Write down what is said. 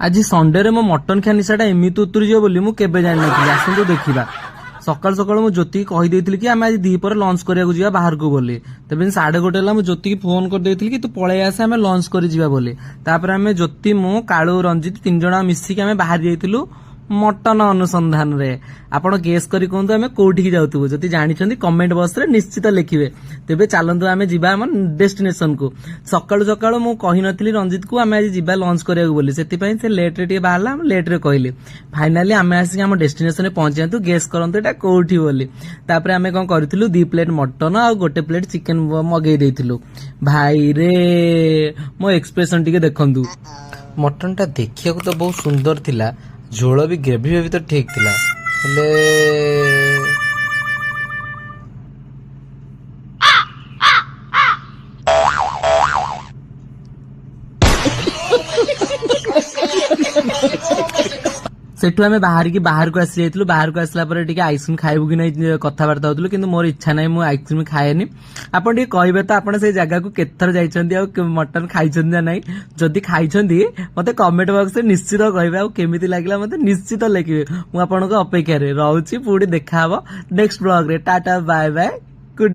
आज संडे मो मटन खिया निशाटा एमती उतरी बोली मु केबे जानि नथिली। आसंतु देखिबा। सकाल सकाल मु ज्योति कहि देइथिली कि आमे आज दीपर लंच करिया जिया बाहर को बोली। तबे 1:30 हला मु ज्योति की फोन कर देइथिली कि तू पळे आसे आमे लंच करि जिया बोली। तापर आमे ज्योति मु काळू रंजित 3 जणा मिसी के आमे बाहर जाइथिलु मटन अनुसंधान रे। आपण गेस करी कहतु आमे कोठी की जाउतु जति जानिछन्ती कमेंट बॉक्स रे निश्चित लिखिबे। तेबे चलंतु आमे जिबा हमर डेस्टिनेशन को। सकाळु सकाळु मु कहि नथिली रंजित को आमे आज जिबा लंच करिया बोली। सेति पई से लेट रे टिके बाहरला हम लेट रे कहली। फाइनली आमे आसी हम डेस्टिनेशन रे पहुंचयंतु गेस करंतु एटा कोठी बोली। तापर आमे कोन करथिलु 2 प्लेट मटन आ 1 प्लेट चिकन मगेई देइथिलु। भाई रे मो एक्सप्रेशन टिके देखंतु। मटन टा देखिया को तो बहुत सुंदर थिला। झोल भी ग्रेवी भी तो ठीक थिला। सेठू आमे बाहर को आसी जाइथिलु। बाहर को आसला पर टिके आइसक्रीम खाइबु कि नै कथाबार्ता होतलु, किंतु मोर इच्छा नै मु आइसक्रीम खाएनी। आपण टिके कहबे त आपण से जगह को केथर जाइछन्ती आ मटन खाइछन्ती ना नै। जदि खाइछन्ती मते कमेंट बॉक्स रे निश्चित कहबे आ केमिति लागिला मते निश्चित लिखिबे। मु आपनको अपेक्षा रे रहउची। पुडी देखा हबो नेक्स्ट ब्लॉग रे। Tata bye bye.